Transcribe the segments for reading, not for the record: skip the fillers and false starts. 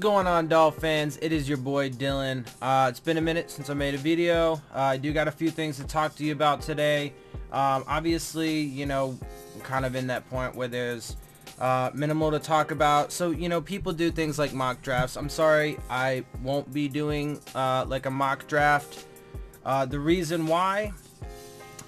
going on, Dolphins? It is your boy Dillon. It's been a minute since I made a video. I do got a few things to talk to you about today. Obviously, you know, I'm kind of in that point where there's minimal to talk about. So, you know, people do things like mock drafts. I'm sorry, I won't be doing like a mock draft. The reason why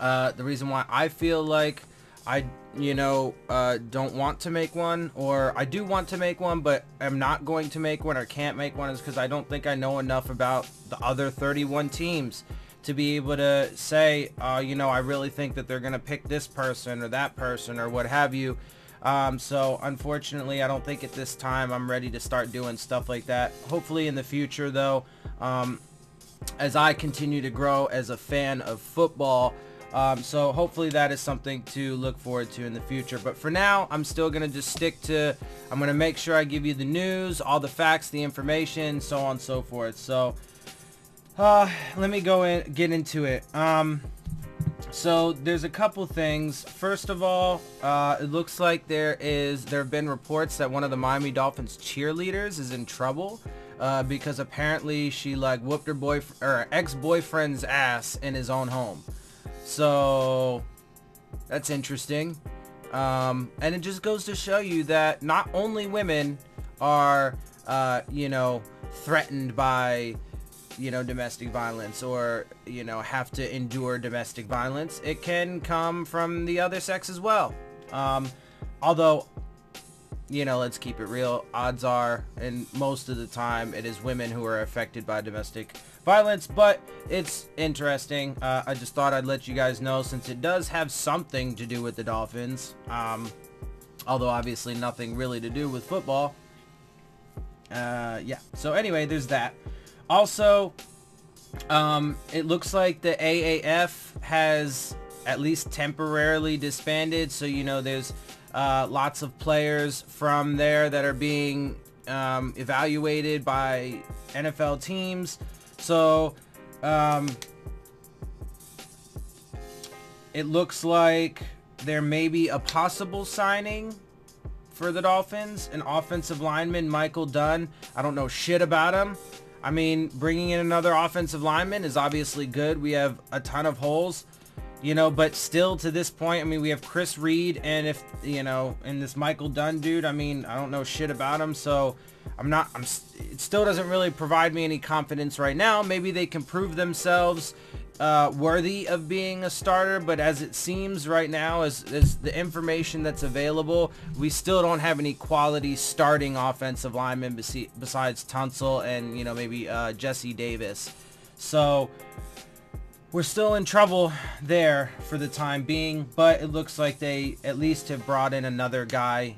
I feel like I don't want to make one, or I do want to make one but I'm not going to make one or can't make one, is because I don't think I know enough about the other 31 teams to be able to say, I really think that they're going to pick this person or that person or what have you. So unfortunately, I don't think at this time I'm ready to start doing stuff like that. Hopefully in the future though, as I continue to grow as a fan of football. So hopefully that is something to look forward to in the future. But for now, I'm still going to just stick to, I'm going to make sure I give you the news, all the facts, the information, so on and so forth. So let me get into it. So there's a couple things. First of all, it looks like there have been reports that one of the Miami Dolphins cheerleaders is in trouble. Because apparently she like whooped her ex-boyfriend's ass in his own home. So that's interesting. And it just goes to show you that not only women are, threatened by, domestic violence or, have to endure domestic violence. It can come from the other sex as well. Although, let's keep it real. Odds are, and most of the time, it is women who are affected by domestic violence, but it's interesting. I just thought I'd let you guys know, since it does have something to do with the Dolphins, although obviously nothing really to do with football. Yeah, so anyway, there's that. Also, it looks like the AAF has at least temporarily disbanded, so there's lots of players from there that are being evaluated by NFL teams. So it looks like there may be a possible signing for the Dolphins, an offensive lineman, Michael Dunn. I don't know shit about him. I mean, bringing in another offensive lineman is obviously good. We have a ton of holes, but still to this point, I mean, we have Chris Reed, and and this Michael Dunn dude, I mean, I don't know shit about him, so it still doesn't really provide me any confidence right now. Maybe they can prove themselves worthy of being a starter, but as it seems right now, as the information that's available, we still don't have any quality starting offensive linemen besides Tunsil and, maybe Jesse Davis. So we're still in trouble there for the time being, but it looks like they at least have brought in another guy,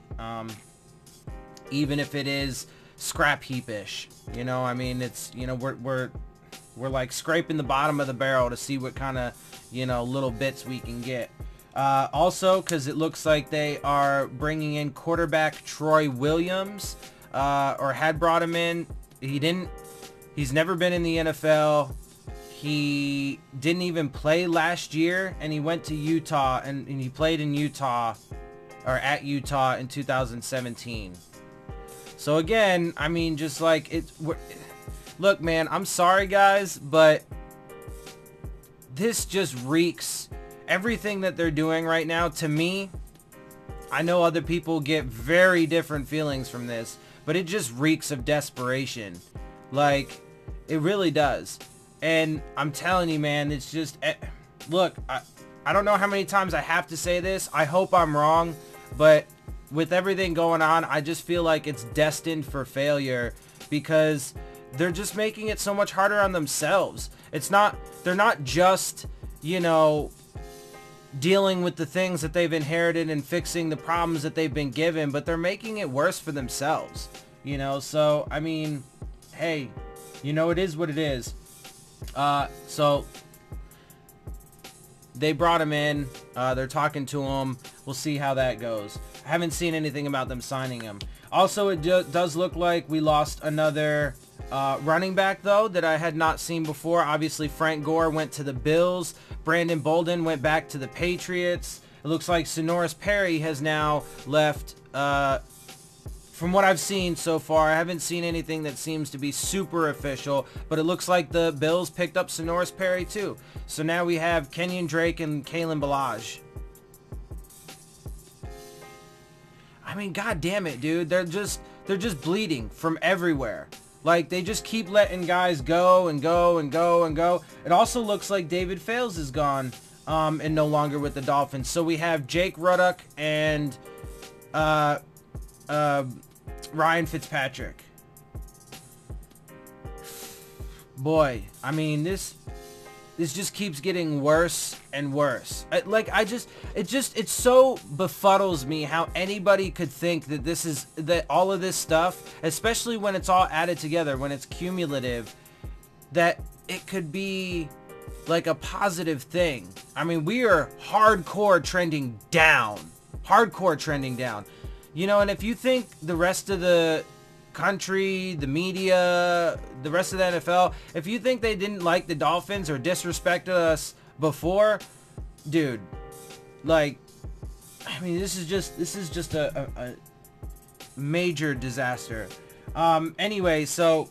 even if it is scrap heap-ish. I mean, it's, we're like scraping the bottom of the barrel to see what kind of, little bits we can get. Also, because it looks like they are bringing in quarterback Troy Williams, or had brought him in. He's never been in the NFL. He didn't even play last year, and he went to Utah, and he played in Utah, or at Utah in 2017. So again, I mean, just like look, man, I'm sorry guys, but this just reeks. Everything that they're doing right now, to me, I know other people get very different feelings from this, but it just reeks of desperation. Like, it really does. And I'm telling you, man, it's just, look, I don't know how many times I have to say this. I hope I'm wrong, but with everything going on, I just feel like it's destined for failure, because they're just making it so much harder on themselves. They're not just, dealing with the things that they've inherited and fixing the problems that they've been given, but they're making it worse for themselves, so, I mean, hey, it is what it is. So they brought him in, they're talking to him, we'll see how that goes. I haven't seen anything about them signing him. Also, it does look like we lost another running back, though, that I had not seen before. Obviously, Frank Gore went to the Bills. Brandon Bolden went back to the Patriots. It looks like Sonoris Perry has now left from what I've seen so far, I haven't seen anything that seems to be super official, but it looks like the Bills picked up Sonoris Perry too. So now we have Kenyon Drake and Kalen Ballage. I mean, god damn it, dude. They're just bleeding from everywhere. Like, they just keep letting guys go and go and go and go. It also looks like David Fales is gone and no longer with the Dolphins. So we have Jake Ruddock and Ryan Fitzpatrick. Boy, I mean, this just keeps getting worse and worse. It so befuddles me how anybody could think that all of this stuff, especially when it's all added together, when it's cumulative, that it could be like a positive thing. I mean, we are hardcore trending down. Hardcore trending down. You know, and if you think the rest of the country, the media, the rest of the NFL, if you think they didn't like the Dolphins or disrespected us before, dude, like, I mean, this is just a major disaster. Anyway, so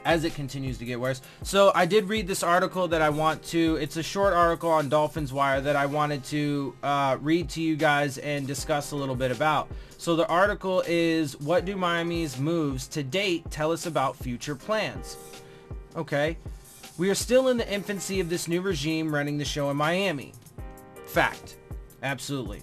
as it continues to get worse, so I did read this article that it's a short article on Dolphins Wire that I wanted to read to you guys and discuss a little bit about. So the article is, what do Miami's moves to date tell us about future plans? Okay. We are still in the infancy of this new regime running the show in Miami. Fact. Absolutely.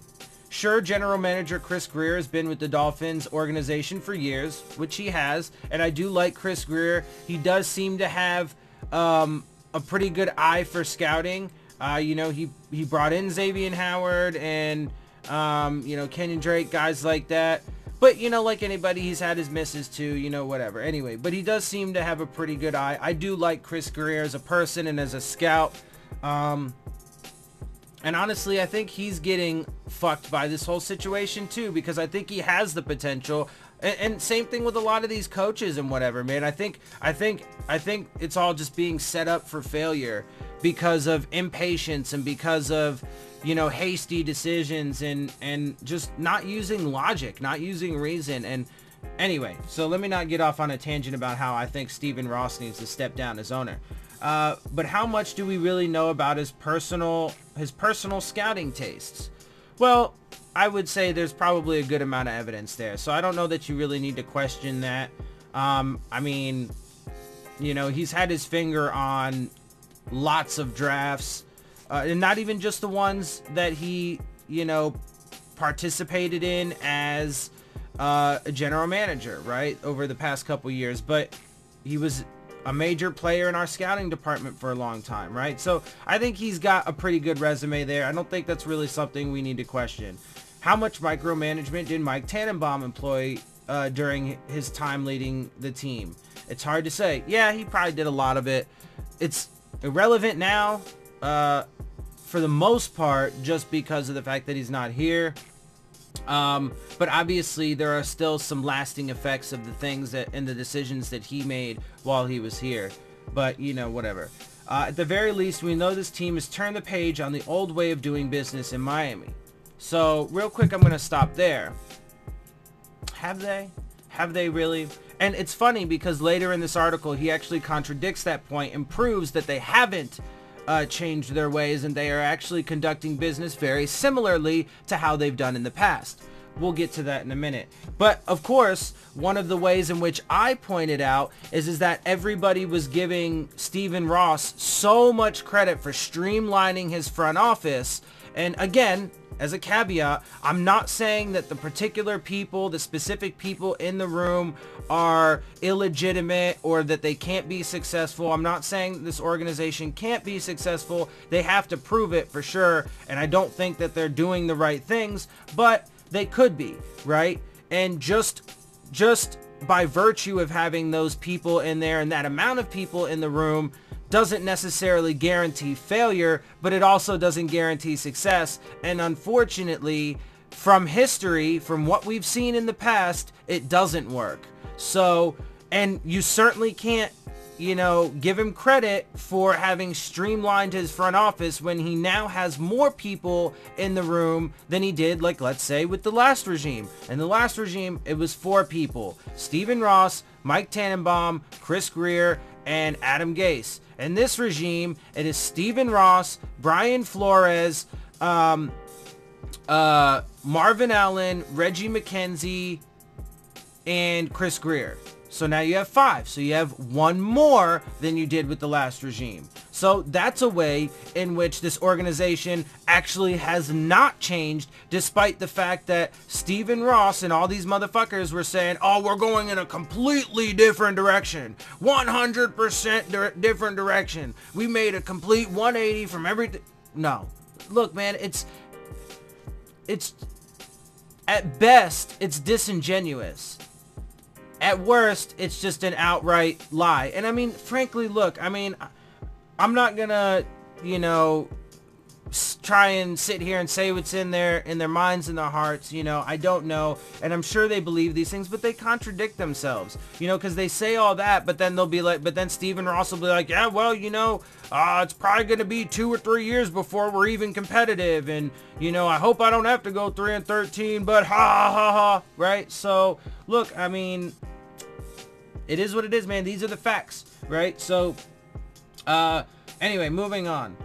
Sure, General Manager Chris Grier has been with the Dolphins organization for years, which he has, and I do like Chris Grier. He does seem to have a pretty good eye for scouting. You know, he brought in Xavier Howard and you know, Kenyon Drake, guys like that. But, you know, like anybody, he's had his misses too, you know, whatever. Anyway, but he does seem to have a pretty good eye. I do like Chris Grier as a person and as a scout. And honestly, I think he's getting fucked by this whole situation too, because I think he has the potential. And same thing with a lot of these coaches and whatever, man. I think it's all just being set up for failure because of impatience and because of, you know, hasty decisions and just not using logic, not using reason. And anyway, so let me not get off on a tangent about how I think Stephen Ross needs to step down as owner. But how much do we really know about his personal scouting tastes? Well, I would say there's probably a good amount of evidence there. So I don't know that you really need to question that. I mean, you know, he's had his finger on lots of drafts, and not even just the ones that he, you know, participated in as a general manager, right, over the past couple years, but he was a major player in our scouting department for a long time, right? So I think he's got a pretty good resume there. I don't think that's really something we need to question. How much micromanagement did Mike Tannenbaum employ during his time leading the team? It's hard to say. Yeah, he probably did a lot of it. It's irrelevant now, for the most part, just because of the fact that he's not here. But obviously there are still some lasting effects of the things that and the decisions that he made while he was here. But, you know, whatever. At the very least, we know this team has turned the page on the old way of doing business in Miami. So real quick, I'm going to stop there. Have they? Have they really? And it's funny because later in this article, he actually contradicts that point and proves that they haven't changed their ways and they are actually conducting business very similarly to how they've done in the past. We'll get to that in a minute. But of course, one of the ways in which I pointed out is that everybody was giving Stephen Ross so much credit for streamlining his front office. And again, as a caveat, I'm not saying that the particular people, the specific people in the room are illegitimate or that they can't be successful. I'm not saying that this organization can't be successful. They have to prove it for sure. And I don't think that they're doing the right things, but they could be, right? And just by virtue of having those people in there and that amount of people in the room doesn't necessarily guarantee failure, but it also doesn't guarantee success. And unfortunately, from history, from what we've seen in the past, it doesn't work. So, and you certainly can't you know, give him credit for having streamlined his front office when he now has more people in the room than he did, like, let's say, with the last regime. In the last regime, it was 4 people: Stephen Ross, Mike Tannenbaum, Chris Greer, and Adam Gase. In this regime, it is Stephen Ross, Brian Flores, Marvin Allen, Reggie McKenzie, and Chris Greer. So now you have 5. So you have 1 more than you did with the last regime. So that's a way in which this organization actually has not changed, despite the fact that Stephen Ross and all these motherfuckers were saying, oh, we're going in a completely different direction. 100% different direction. We made a complete 180 from everything. No. Look, man, it's at best, it's disingenuous. At worst, it's just an outright lie. And I mean, frankly, look, I mean, I'm not gonna, you know, try and sit here and say what's in their minds and their hearts. You know, I don't know. And I'm sure they believe these things, but they contradict themselves, you know, because they say all that, but then they'll be like, but then Stephen Ross will be like, yeah, well, you know, it's probably going to be 2 or 3 years before we're even competitive. And, you know, I hope I don't have to go 3-13, but ha ha ha. Right. So look, I mean, it is what it is, man. These are the facts, right? So, anyway, moving on.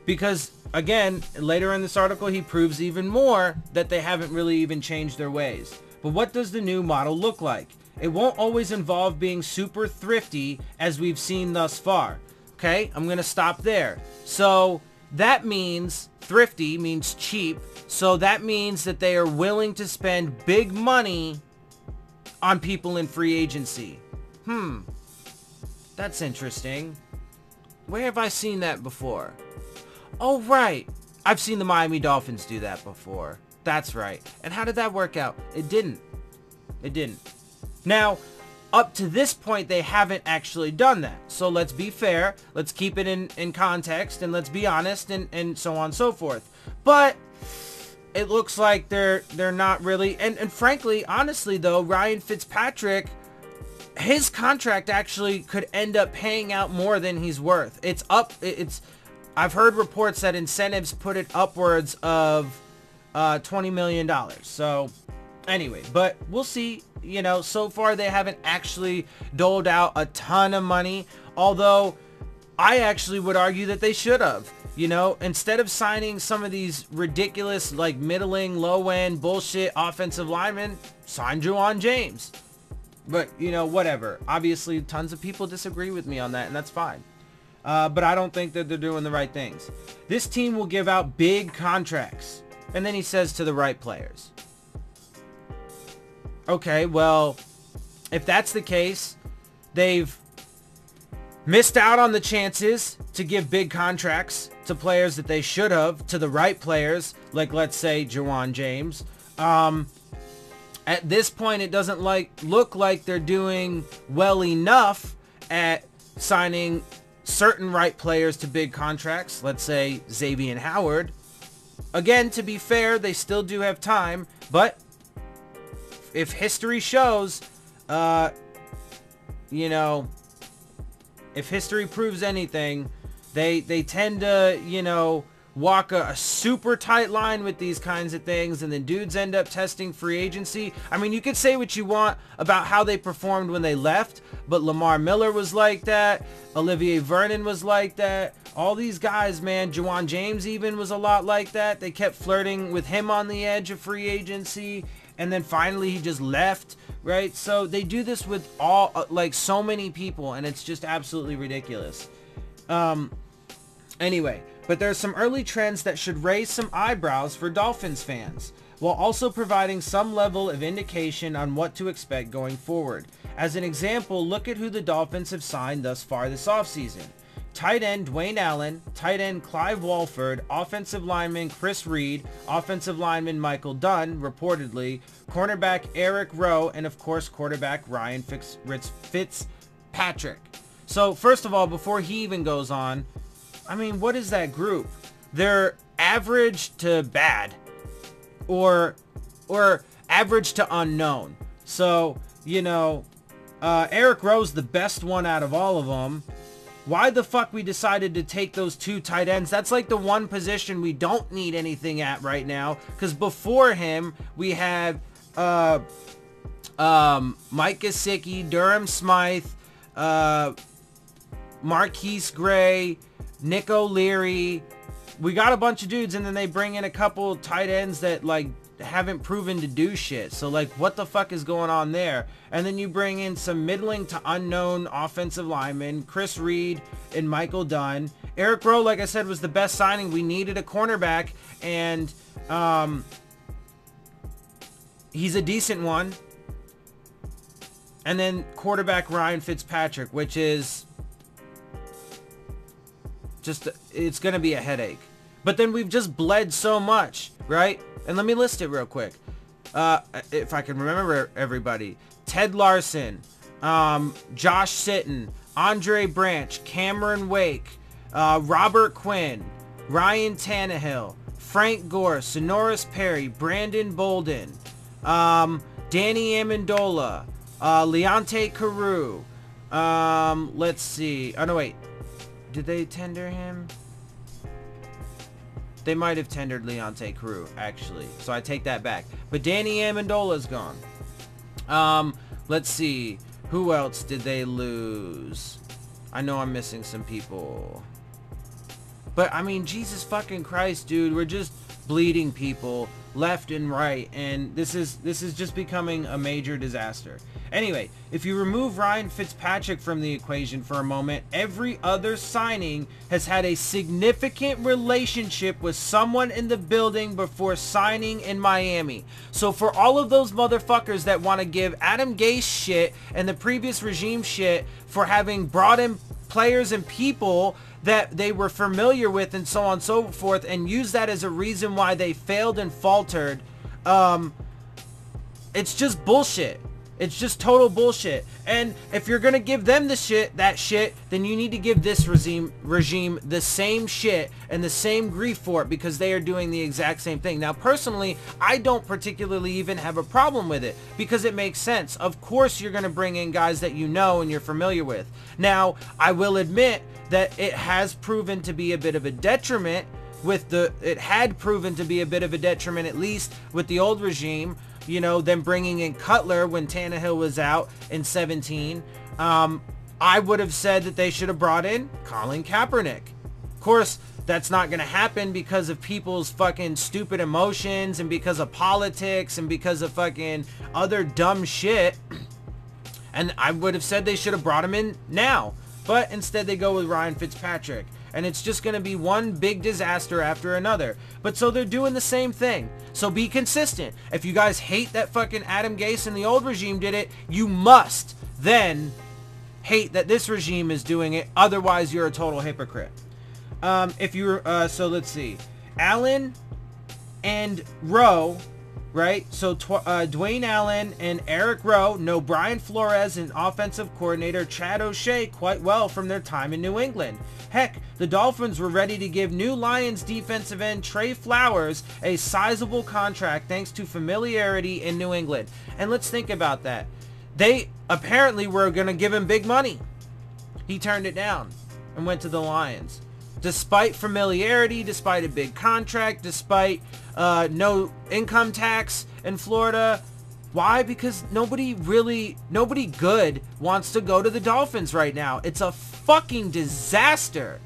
Because, again, later in this article, he proves even more that they haven't really even changed their ways. But what does the new model look like? It won't always involve being super thrifty, as we've seen thus far. Okay, I'm going to stop there. So, that means, thrifty means cheap. So, that means that they are willing to spend big money on people in free agency. That's interesting. Where have I seen that before? Oh, right. I've seen the Miami Dolphins do that before. That's right. And how did that work out? It didn't. It didn't. Now, up to this point, they haven't actually done that. So let's be fair. Let's keep it in context, and let's be honest, and so on and so forth. But it looks like they're not really. And frankly, honestly, though, Ryan Fitzpatrick, his contract actually could end up paying out more than he's worth. I've heard reports that incentives put it upwards of $20 million. So anyway, but we'll see. You know, so far they haven't actually doled out a ton of money, although I actually would argue that they should have. You know, instead of signing some of these ridiculous, like, middling, low-end bullshit offensive linemen, sign Juwan James. But, you know, whatever. Obviously, tons of people disagree with me on that, and that's fine. But I don't think that they're doing the right things. This team will give out big contracts. And then he says, to the right players. Okay, well, if that's the case, they've missed out on the chances to give big contracts to players that they should have, to the right players, like, let's say, Juwan James. At this point, it doesn't look like they're doing well enough at signing certain right players to big contracts. Let's say Xavier Howard. Again, to be fair, they still do have time, but if history shows, you know, if history proves anything, they tend to, you know, walk a super tight line with these kinds of things, and then dudes end up testing free agency. I mean, you could say what you want about how they performed when they left, but Lamar Miller was like that. Olivier Vernon was like that. All these guys, man, Juwan James even was a lot like that. They kept flirting with him on the edge of free agency, and then finally he just left, right? So they do this with all, like, so many people, and it's just absolutely ridiculous. Anyway, but there's some early trends that should raise some eyebrows for Dolphins fans, while also providing some level of indication on what to expect going forward. As an example, look at who the Dolphins have signed thus far this offseason. Tight end Dwayne Allen, tight end Clive Walford, offensive lineman Chris Reed, offensive lineman Michael Dunn, reportedly, cornerback Eric Rowe, and of course quarterback Ryan Fitzpatrick. So first of all, before he even goes on, I mean, what is that group? They're average to bad, or average to unknown. So, you know, Eric Rowe's the best one out of all of them. Why the fuck we decided to take those 2 tight ends? That's like the one position we don't need anything at right now. Because before him, we had Mike Gesicki, Durham Smythe, Marquise Gray, Nick O'Leary. We got a bunch of dudes, and then they bring in a couple tight ends that like haven't proven to do shit. So like, what the fuck is going on there? And then you bring in some middling to unknown offensive linemen, Chris Reed and Michael Dunn. Eric Rowe, like I said, was the best signing. We needed a cornerback, and he's a decent one. And then quarterback Ryan Fitzpatrick, which is just, it's going to be a headache. But then we've just bled so much, right? And let me list it real quick. If I can remember everybody. Ted Larson, Josh Sitton, Andre Branch, Cameron Wake, Robert Quinn, Ryan Tannehill, Frank Gore, Sonoris Perry, Brandon Bolden, Danny Amendola, Leonte Carew. Let's see. Oh, no, wait. Did they tender him? They might have tendered Leonte Carew, actually. So I take that back. But Danny Amendola's gone. Let's see. Who else did they lose? I know I'm missing some people. But, I mean, Jesus fucking Christ, dude. We're just bleeding people left and right. And this is just becoming a major disaster. Anyway, if you remove Ryan Fitzpatrick from the equation for a moment, every other signing has had a significant relationship with someone in the building before signing in Miami. So for all of those motherfuckers that want to give Adam Gase shit and the previous regime shit for having brought in players and people that they were familiar with and so on and so forth, and use that as a reason why they failed and faltered, it's just bullshit. It's just total bullshit. And if you're gonna give them that shit, then you need to give this regime the same shit and the same grief for it, because they are doing the exact same thing. Now, personally, I don't particularly even have a problem with it, because it makes sense. Of course, you're gonna bring in guys that you know and you're familiar with. Now, I will admit that it has proven to be a bit of a detriment it had proven to be a bit of a detriment, at least with the old regime. You know, them bringing in Cutler when Tannehill was out in 17. I would have said that they should have brought in Colin Kaepernick. Of course, that's not going to happen because of people's fucking stupid emotions and because of politics and because of fucking other dumb shit. And I would have said they should have brought him in now. But instead they go with Ryan Fitzpatrick. And it's just going to be one big disaster after another. But so they're doing the same thing. So be consistent. If you guys hate that fucking Adam Gase and the old regime did it, you must then hate that this regime is doing it. Otherwise, you're a total hypocrite. So let's see. Allen and Rowe, right? So Dwayne Allen and Eric Rowe know Brian Flores, an offensive coordinator, Chad O'Shea quite well from their time in New England. Heck, the Dolphins were ready to give new Lions defensive end Trey Flowers a sizable contract thanks to familiarity in New England. And let's think about that. They apparently were going to give him big money. He turned it down and went to the Lions. Despite familiarity, despite a big contract, despite no income tax in Florida. Why? Because nobody good wants to go to the Dolphins right now. It's a fucking disaster.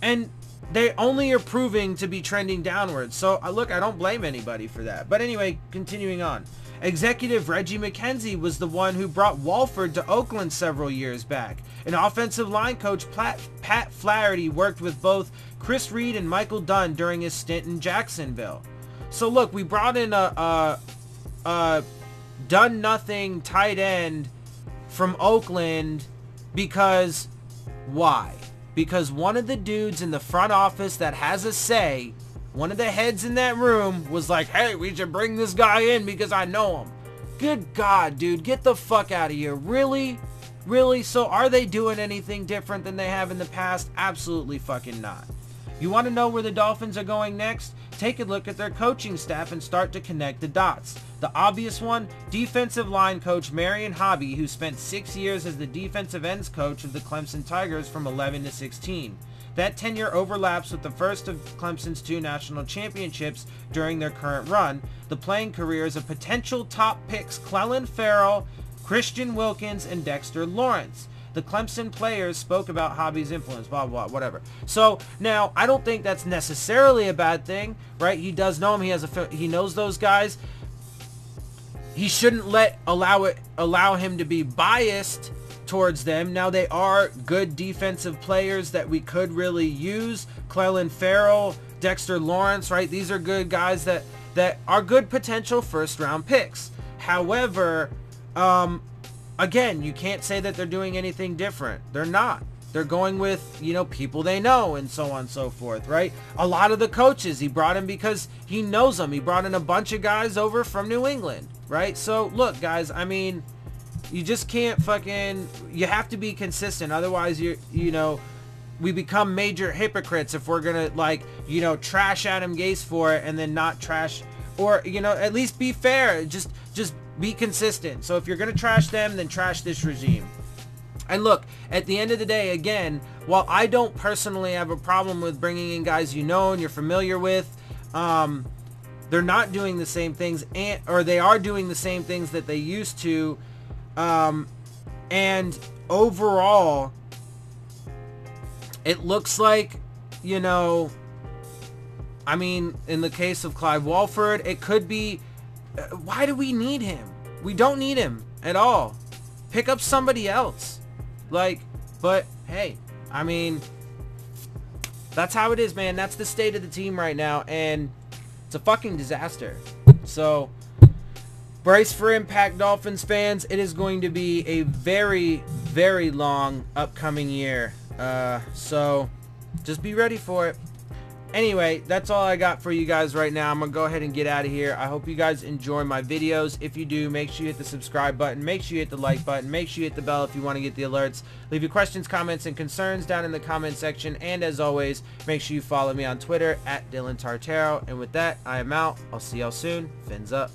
And they only are proving to be trending downwards. So, look, I don't blame anybody for that. But anyway, continuing on. Executive Reggie McKenzie was the one who brought Walford to Oakland several years back. An offensive line coach, Pat Flaherty, worked with both Chris Reed and Michael Dunn during his stint in Jacksonville. So look, we brought in a done-nothing tight end from Oakland because why? Because one of the dudes in the front office that has a say, one of the heads in that room, was like, hey, we should bring this guy in because I know him. Good God, dude, get the fuck out of here. Really? Really? So are they doing anything different than they have in the past? Absolutely fucking not. You want to know where the Dolphins are going next? Take a look at their coaching staff and start to connect the dots. The obvious one, defensive line coach Marion Hobby, who spent 6 years as the defensive ends coach of the Clemson Tigers from 11 to 16. That tenure overlaps with the first of Clemson's 2 national championships during their current run, the playing careers of potential top picks Clelin Ferrell, Christian Wilkins, and Dexter Lawrence. The Clemson players spoke about Hobby's influence, blah, blah, blah, whatever. So now I don't think that's necessarily a bad thing, right? He does know him. He knows those guys. He shouldn't allow him to be biased towards them. Now they are good defensive players that we could really use. Clelin Ferrell, Dexter Lawrence, right? These are good guys that are good potential first round picks. However, again, you can't say that they're doing anything different. They're not. They're going with, you know, people they know and so on and so forth, right? A lot of the coaches, he brought in because he knows them. He brought in a bunch of guys over from New England, right? So, look, guys, I mean, you just can't you have to be consistent. Otherwise, you know, we become major hypocrites if we're going to, like, you know, trash Adam Gase for it and then not trash, or, you know, at least be fair. Just be consistent. So if you're going to trash them, then trash this regime. And look, at the end of the day, again, while I don't personally have a problem with bringing in guys you know and you're familiar with, they're not doing the same things, or they are doing the same things that they used to. And overall, it looks like, you know, I mean, in the case of Clive Walford, it could be, why do we need him? We don't need him at all. Pick up somebody else. Like, but hey, I mean, that's how it is, man. That's the state of the team right now, and it's a fucking disaster. So, brace for impact, Dolphins fans. It is going to be a very, very long upcoming year. So, just be ready for it. Anyway, that's all I got for you guys right now. I'm going to go ahead and get out of here. I hope you guys enjoy my videos. If you do, make sure you hit the subscribe button. Make sure you hit the like button. Make sure you hit the bell if you want to get the alerts. Leave your questions, comments, and concerns down in the comment section. And as always, make sure you follow me on Twitter @Dillon Tartaro. And with that, I am out. I'll see y'all soon. Fins up.